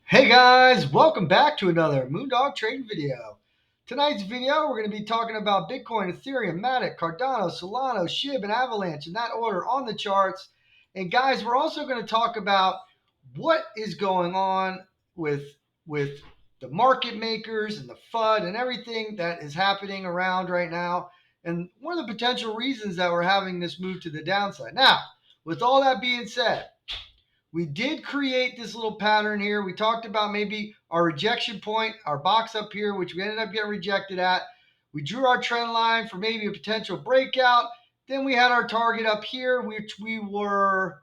Hey guys, welcome back to another Moondog trading video. Tonight's video, we're going to be talking about Bitcoin, Ethereum, Matic, Cardano, Solana, Shiba, and Avalanche in that order on the charts. And guys, we're also going to talk about what is going on with the market makers and the FUD and everything that is happening around right now, and one of the potential reasons that we're having this move to the downside. Now, with all that being said, we did create this little pattern here. We talked about maybe our rejection point, our box up here, which we ended up getting rejected at. We drew our trend line for maybe a potential breakout. Then we had our target up here, which we were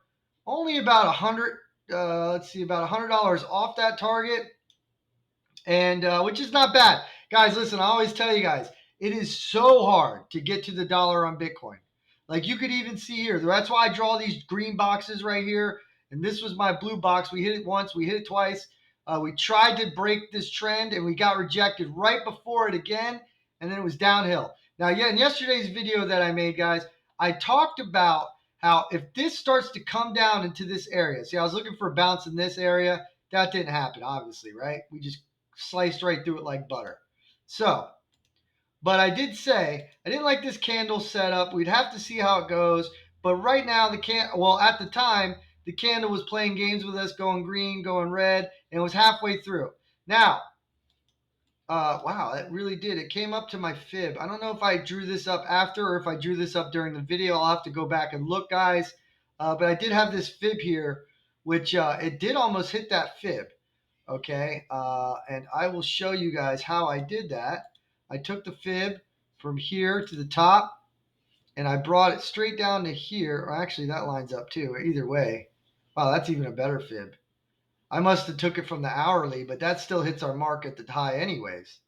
only about about $100 off that target, and which is not bad. Guys, listen, I always tell you guys, it is so hard to get to the dollar on Bitcoin. Like you could even see here. That's why I draw these green boxes right here. And this was my blue box. We hit it once, we hit it twice. We tried to break this trend and we got rejected right before it again. And then it was downhill. Now, yeah, in yesterday's video that I made, guys, I talked about how if this starts to come down into this area. See, I was looking for a bounce in this area. That didn't happen, obviously, right? We just sliced right through it like butter. So, but I did say I didn't like this candle setup. We'd have to see how it goes. But right now, at the time, the candle was playing games with us, going green, going red, and it was halfway through. Now, wow, that really did. It came up to my fib. I don't know if I drew this up after or if I drew this up during the video. I'll have to go back and look, guys. But I did have this fib here, which it did almost hit that fib. Okay, and I will show you guys how I did that. I took the fib from here to the top, and I brought it straight down to here. Or actually, that lines up too. Either way, wow, that's even a better fib. I must have took it from the hourly, but that still hits our mark at the high anyways.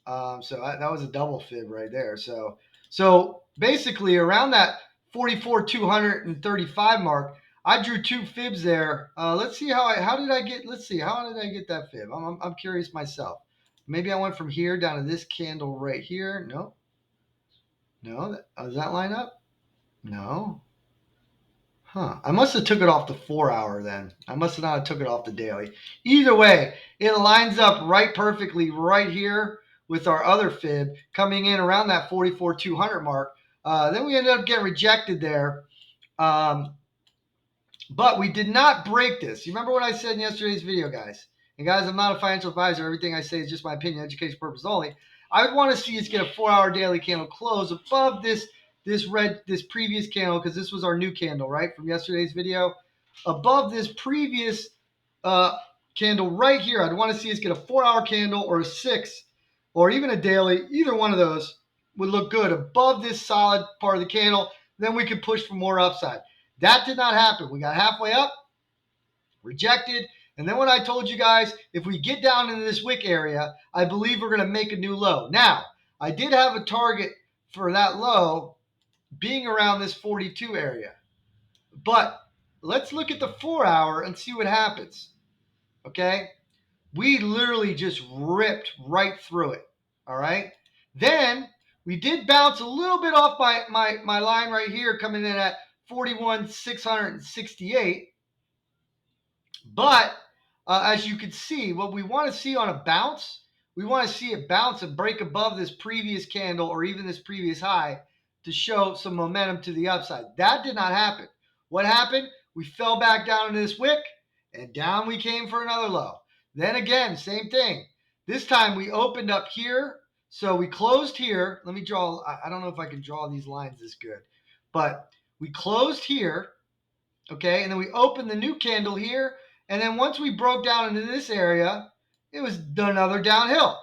That was a double fib right there. So basically around that 44,235 mark, I drew two fibs there. Let's see how did I get that fib? I'm curious myself. Maybe I went from here down to this candle right here. No. Does that line up? No. Huh. I must have took it off the 4 hour then. I must have not took it off the daily. Either way, it lines up right perfectly right here with our other fib coming in around that 44,200 mark. Then we ended up getting rejected there. But we did not break this. You remember what I said in yesterday's video, guys? And guys, I'm not a financial advisor. Everything I say is just my opinion, education purpose only. I would want to see us get a 4 hour daily candle close above this previous candle, because this was our new candle, right, from yesterday's video. Above this previous candle right here, I'd want to see us get a 4 hour candle or a 6 or even a daily. Either one of those would look good above this solid part of the candle. Then we could push for more upside. That did not happen. We got halfway up, rejected. And then when I told you guys, if we get down into this wick area, I believe we're going to make a new low. Now, I did have a target for that low being around this 42 area. But let's look at the 4 hour and see what happens. Okay? We literally just ripped right through it. All right? Then we did bounce a little bit off my line right here, coming in at 41,668. But as you can see, what we want to see on a bounce, we want to see it bounce and break above this previous candle or even this previous high to show some momentum to the upside. That did not happen. What happened? We fell back down into this wick, and down we came for another low. Then again, same thing. This time we opened up here. So we closed here. Let me draw. I don't know if I can draw these lines this good, but we closed here, okay? And then we opened the new candle here. And then once we broke down into this area, it was another downhill,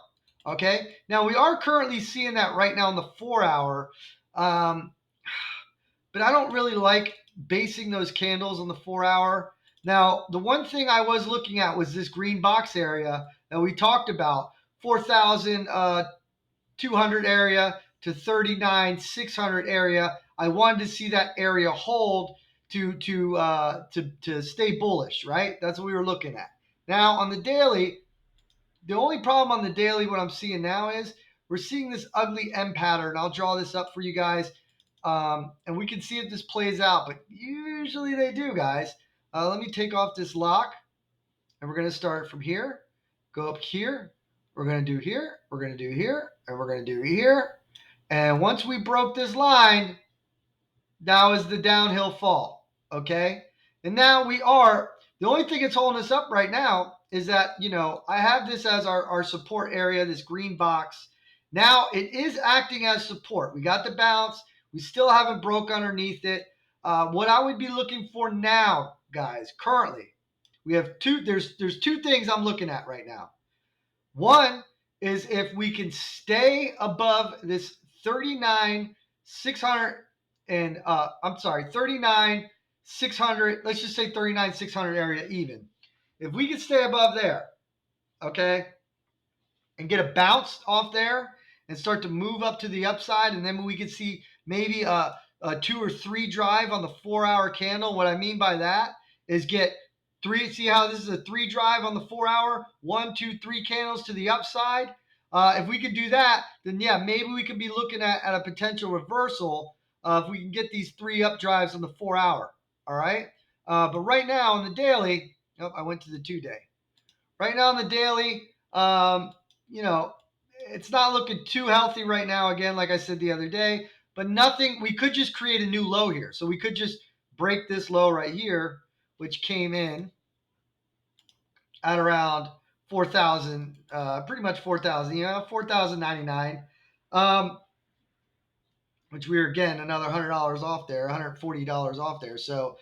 okay? Now, we are currently seeing that right now in the 4 hour, but I don't really like basing those candles on the 4 hour. Now, the one thing I was looking at was this green box area that we talked about, 4,200 area to 39,600 area. I wanted to see that area hold to stay bullish, right? That's what we were looking at. Now on the daily, the only problem on the daily, what I'm seeing now is we're seeing this ugly M pattern. I'll draw this up for you guys, and we can see if this plays out. But usually they do, guys. Let me take off this lock. and we're going to start from here, go up here, we're going to do here, we're going to do here, and we're going to do here. And once we broke this line, now is the downhill fall, okay? And now the only thing that's holding us up right now is that, I have this as our support area, this green box. Now it is acting as support. We got the bounce. We still haven't broke underneath it. What I would be looking for now, guys, currently, we have there's two things I'm looking at right now. One is if we can stay above this 39,600 and I'm sorry, 39,600, let's just say 39,600 area even. If we can stay above there, okay, and get a bounce off there and start to move up to the upside, and then we could see maybe a 2 or 3 drive on the 4-hour candle. What I mean by that is get three. See how this is a 3 drive on the 4-hour, 1, 2, 3 candles to the upside. If we could do that, then yeah, maybe we could be looking at a potential reversal if we can get these 3 up drives on the 4-hour. All right, but right now on the daily, I went to the 2-day. Right now on the daily, it's not looking too healthy right now. Again, like I said the other day, but nothing. We could just create a new low here. So we could just break this low right here, which came in at around 4,000, pretty much 4,000, 4,099, which we were again another $100 off there, $140 off there. So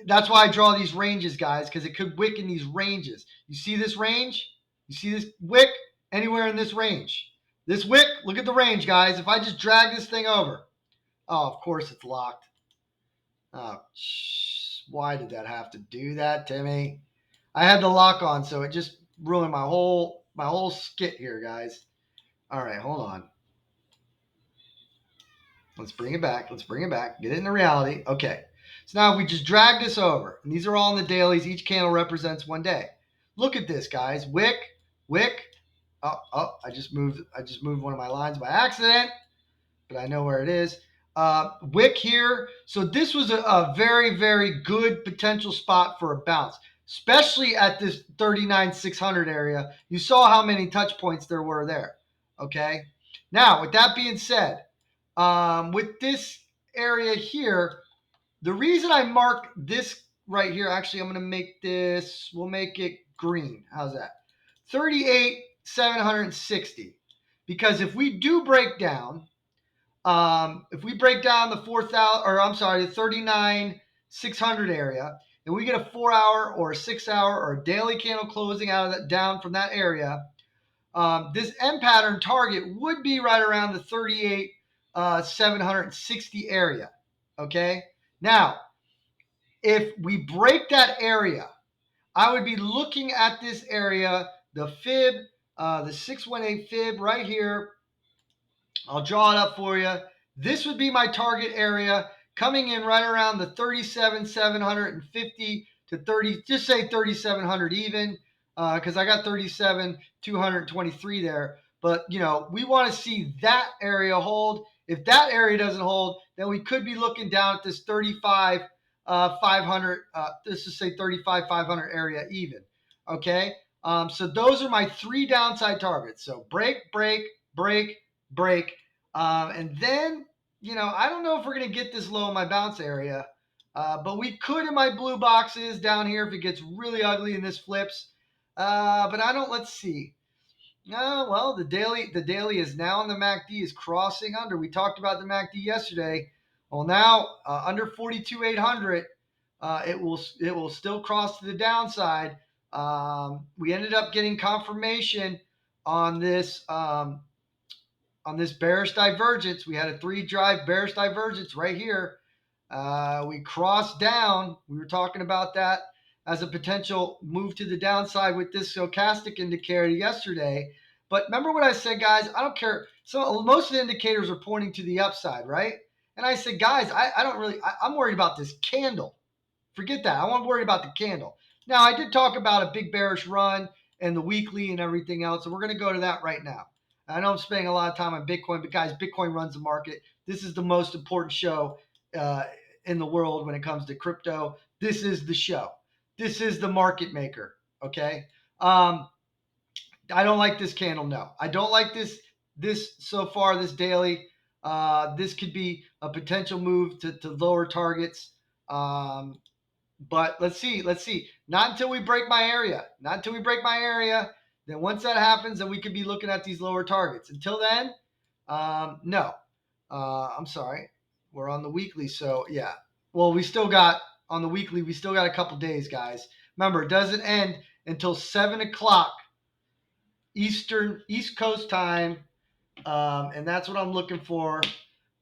that's why I draw these ranges, guys, because it could wick in these ranges. You see this range? You see this wick? Anywhere in this range. This wick, look at the range, guys. If I just drag this thing over. Oh, of course it's locked. Oh, why did that have to do that to me? I had the lock on, so it just ruined my whole skit here, guys. All right, hold on. Let's bring it back. Let's bring it back. Get it into reality. Okay. So now if we just drag this over, and these are all in the dailies. Each candle represents one day. Look at this, guys. Wick, wick. Oh, I just moved one of my lines by accident, but I know where it is. Wick here. So this was a very, very good potential spot for a bounce, especially at this 39,600 area. You saw how many touch points there were there. Okay. Now, with that being said, with this area here, the reason I mark this right here, actually, I'm going to make this, we'll make it green. How's that? 38,760. Because if we do break down, if we break down the 4,000, or I'm sorry, the 39,600 area, and we get a 4-hour or a 6-hour or a daily candle closing out of that, down from that area, this M pattern target would be right around the 38,760 area. Okay. Now, if we break that area, I would be looking at this area, the fib, the 618 fib right here. I'll draw it up for you. This would be my target area, coming in right around the 37,750 to 30, just say 3,700 even, because I got 37,223 there. But, we want to see that area hold. If that area doesn't hold, then we could be looking down at this 35,500, let's just say 35,500 area even. Okay. So those are my 3 downside targets. So break, break, break, break. And then, I don't know if we're going to get this low in my bounce area, but we could in my blue boxes down here if it gets really ugly and this flips. But let's see. Well, the daily is now on the MACD is crossing under. We talked about the MACD yesterday. Well, now under 42,800, it will still cross to the downside. We ended up getting confirmation on this bearish divergence. We had a 3-drive bearish divergence right here. We crossed down. We were talking about that as a potential move to the downside with this stochastic indicator yesterday. But remember what I said, guys? I don't care. So most of the indicators are pointing to the upside, right? And I said, guys, I'm worried about this candle. Forget that. I want to worry about the candle. Now, I did talk about a big bearish run and the weekly and everything else, and we're going to go to that right now. I know I'm spending a lot of time on Bitcoin, but guys, Bitcoin runs the market. This is the most important show in the world when it comes to crypto. This is the show. This is the market maker. Okay. I don't like this candle. No, I don't like this so far. This daily. This could be a potential move to lower targets. But let's see. Let's see. Not until we break my area. Not until we break my area. Then once that happens, then we could be looking at these lower targets. Until then, no. I'm sorry. We're on the weekly, so yeah. Well, we still got on the weekly. We still got a couple days, guys. Remember, it doesn't end until 7 o'clock East Coast time, and that's what I'm looking for.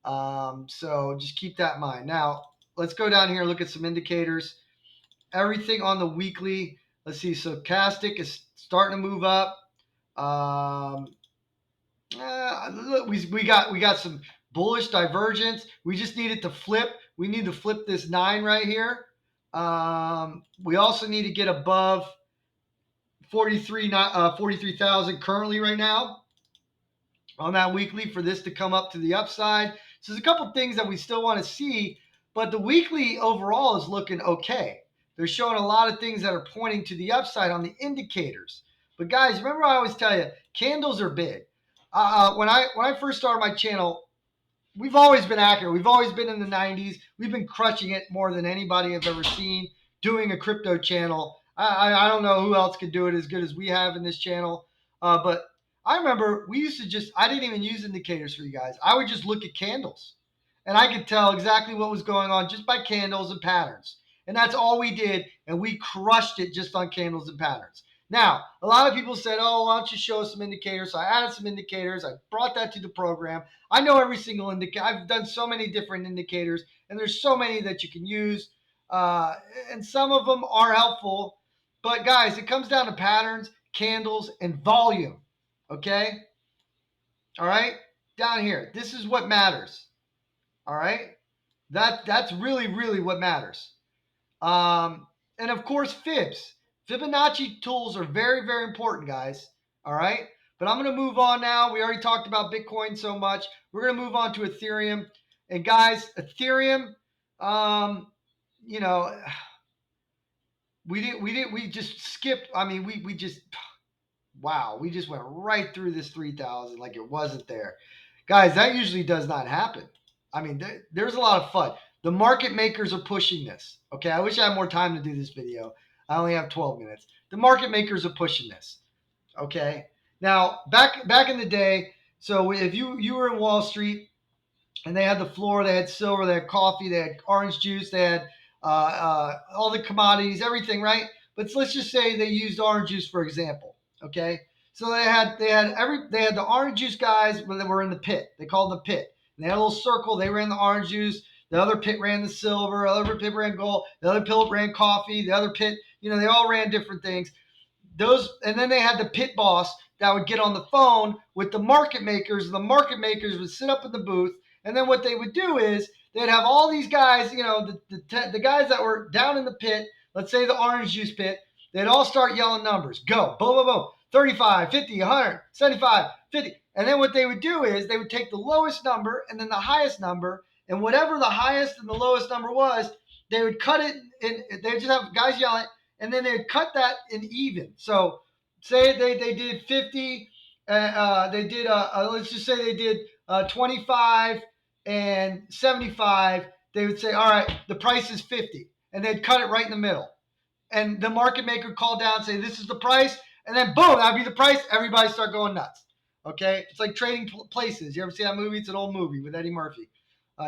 So just keep that in mind. Now let's go down here and look at some indicators. Everything on the weekly. Let's see. So Stochastic is starting to move up. Look, we got some bullish divergence. We just need it to flip. We need to flip this 9 right here. We also need to get above 43,000 currently right now on that weekly for this to come up to the upside. So there's a couple things that we still want to see, but the weekly overall is looking okay. They're showing a lot of things that are pointing to the upside on the indicators. But guys, remember I always tell you, candles are big. When I first started my channel, we've always been accurate. We've always been in the 90s. We've been crushing it more than anybody I've ever seen doing a crypto channel. I don't know who else could do it as good as we have in this channel. But I remember we used to I didn't even use indicators for you guys. I would just look at candles. And I could tell exactly what was going on just by candles and patterns. And that's all we did. And we crushed it just on candles and patterns. Now, a lot of people said, oh, why don't you show us some indicators? So I added some indicators. I brought that to the program. I know every single indicator. I've done so many different indicators, and there's so many that you can use. And some of them are helpful. But guys, it comes down to patterns, candles, and volume. Okay? All right? Down here. This is what matters. All right? That's really, really what matters. And of course, fibs. Fibonacci tools are very, very important, guys. All right. But I'm going to move on now. We already talked about Bitcoin so much. We're going to move on to Ethereum. And guys, Ethereum, you know, we just skipped. I mean, we just, wow, we just went right through this 3,000 like it wasn't there. Guys, that usually does not happen. I mean, there's a lot of fun. The market makers are pushing this. Okay, I wish I had more time to do this video. I only have 12 minutes. The market makers are pushing this. Okay, now back in the day, so if you were in Wall Street and they had the floor, they had silver, they had coffee, they had orange juice, they had all the commodities, everything, right? But let's just say they used orange juice for example. Okay, so they had the orange juice guys when they were in the pit. They called them the pit. And they had a little circle. They ran the orange juice. The other pit ran the silver. The other pit ran gold. The other pit ran coffee. The other pit, they all ran different things. And then they had the pit boss that would get on the phone with the market makers. The market makers would sit up in the booth, and then what they would do is they'd have all these guys, the guys that were down in the pit, let's say the orange juice pit, they'd all start yelling numbers. Go, boom, boom, boom, 35, 50, 100, 75, 50. And then what they would do is they would take the lowest number and then the highest number, and whatever the highest and the lowest number was, they would cut it, and they would just have guys yelling, and then they'd cut that in even. So say they did 50, they did, let's just say they did 25 and 75. They would say, all right, the price is 50. And they'd cut it right in the middle. And the market maker called down and say, this is the price. And then boom, that'd be the price. Everybody start going nuts. Okay. It's like Trading Places. You ever see that movie? It's an old movie with Eddie Murphy.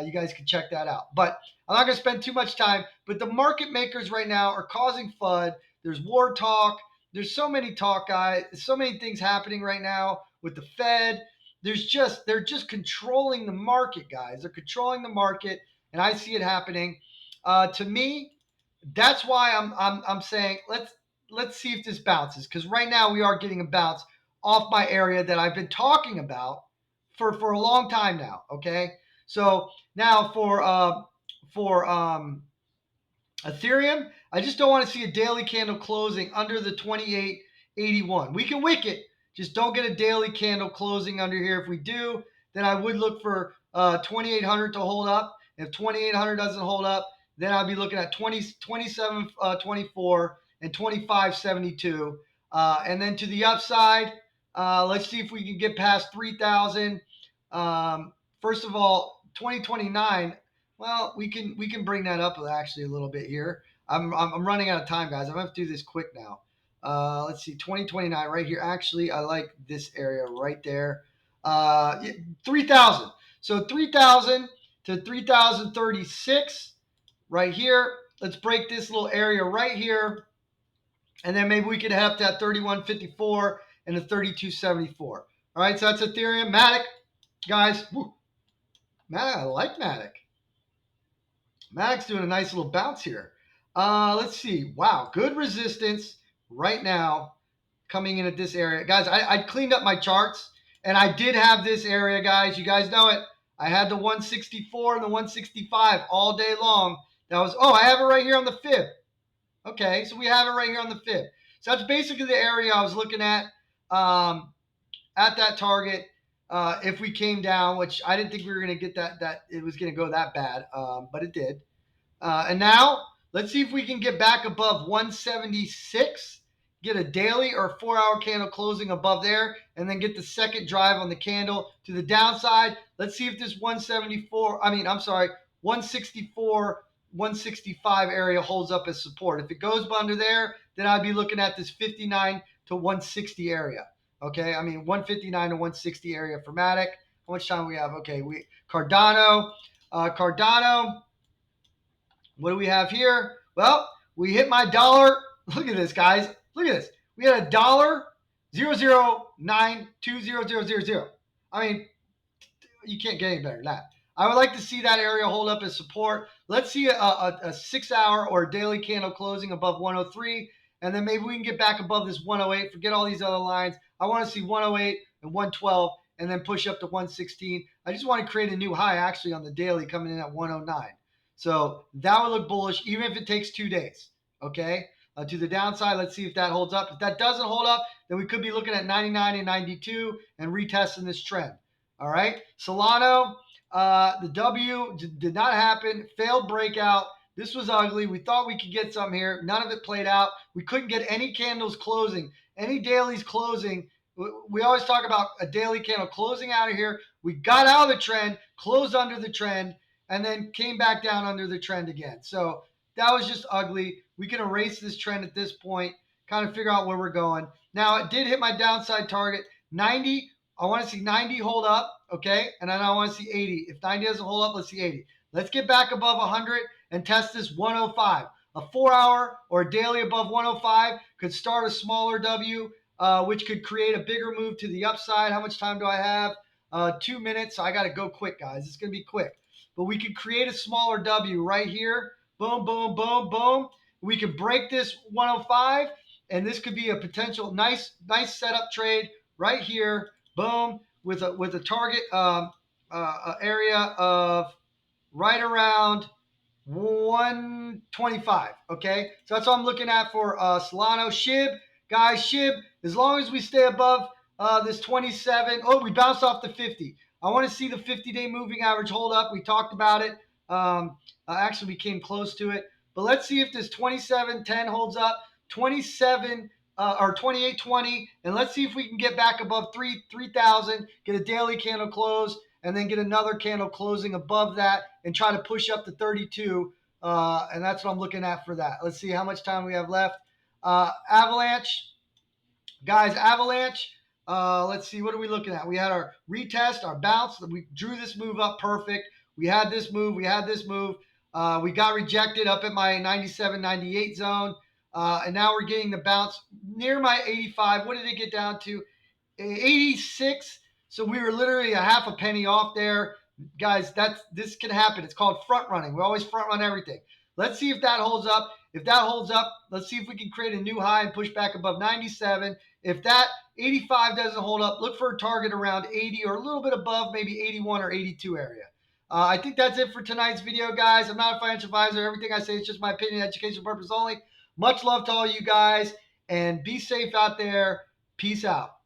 You guys can check that out. But I'm not going to spend too much time. But the market makers right now are causing FUD. There's war talk. There's so many talk, guys. There's so many things happening right now with the Fed. They're just controlling the market, guys. They're controlling the market, and I see it happening. To me, that's why I'm saying let's see if this bounces, because right now we are getting a bounce off my area that I've been talking about for a long time now. Okay, so now for Ethereum, I just don't want to see a daily candle closing under the 2881. We can wick it, just don't get a daily candle closing under here. If we do, then I would look for 2800 to hold up. If 2800 doesn't hold up, then I'll be looking at 2724 and 25.72. And then to the upside, let's see if we can get past 3,000. First of all, 2029. Well, we can bring that up actually a little bit here. I'm running out of time, guys. I'm gonna have to do this quick now. Let's see, 2029 right here. Actually, I like this area right there. 3,000. So 3,000 to 3,036 right here. Let's break this little area right here, and then maybe we could head up to that 31.54 and the 32.74. All right, so that's Ethereum Matic, guys. Woo. Matic, I like Matic. Matic's doing a nice little bounce here. Let's see. Wow, good resistance right now coming in at this area. Guys, I cleaned up my charts, and I did have this area, guys. You guys know it. I had the 164 and the 165 all day long. That was, I have it right here on the fib. Okay, so we have it right here on the fib. So that's basically the area I was looking at that target. If we came down, which I didn't think we were going to get that it was going to go that bad, but it did. And now let's see if we can get back above 176, get a daily or 4-hour candle closing above there, and then get the second drive on the candle to the downside. Let's see if this 164, 165 area holds up as support. If it goes under there, then I'd be looking at this 59 to 160 area. Okay, 159 to 160 area for Matic. How much time we have? Okay, Cardano. What do we have here? Well, we hit my dollar. Look at this, guys. Look at this. We had a $0.0092000. You can't get any better than that. I would like to see that area hold up as support. Let's see a 6-hour or a daily candle closing above 103, and then maybe we can get back above this 108. Forget all these other lines. I want to see 108 and 112, and then push up to 116. I just want to create a new high actually on the daily coming in at 109. So that would look bullish, even if it takes 2 days. Okay, to the downside, let's see if that holds up. If that doesn't hold up, then we could be looking at 99 and 92 and retesting this trend. All right, Solana, the W did not happen. Failed breakout. This was ugly. We thought we could get some here. None of it played out. We couldn't get any candles closing, any dailies closing. We always talk about a daily candle closing out of here. We got out of the trend, closed under the trend, and then came back down under the trend again. So that was just ugly. We can erase this trend at this point, kind of figure out where we're going. Now, it did hit my downside target, 90. I want to see 90 hold up, okay? And then I want to see 80. If 90 doesn't hold up, let's see 80. Let's get back above 100 and test this 105. A 4-hour or a daily above 105 could start a smaller W, which could create a bigger move to the upside. How much time do I have? 2 minutes. So I got to go quick, guys. It's going to be quick. But we could create a smaller W right here. Boom, boom, boom, boom. We could break this 105, and this could be a potential nice setup trade right here. Boom, with a target area of right around 125. Okay, so that's what I'm looking at for Solana Shiba. Guys, Shiba, as long as we stay above this 27. Oh, we bounced off the 50. I want to see the 50-day moving average hold up. We talked about it. Actually, we came close to it. But let's see if this 27.10 holds up. 27 or 28.20, and let's see if we can get back above 3,000, get a daily candle close, and then get another candle closing above that and try to push up to 32. And that's what I'm looking at for that. Let's see how much time we have left. Avalanche. Guys, Avalanche. Let's see, what are we looking at? We had our retest, our bounce. We drew this move up perfect. We had this move. We got rejected up at my 97, 98 zone. And now we're getting the bounce near my 85. What did it get down to? 86. So we were literally a half a penny off there. Guys, this can happen. It's called front running. We always front run everything. Let's see if that holds up. If that holds up, let's see if we can create a new high and push back above 97. If that 85 doesn't hold up, look for a target around 80 or a little bit above, maybe 81 or 82 area. I think that's it for tonight's video, guys. I'm not a financial advisor. Everything I say is just my opinion, educational purpose only. Much love to all you guys, and be safe out there. Peace out.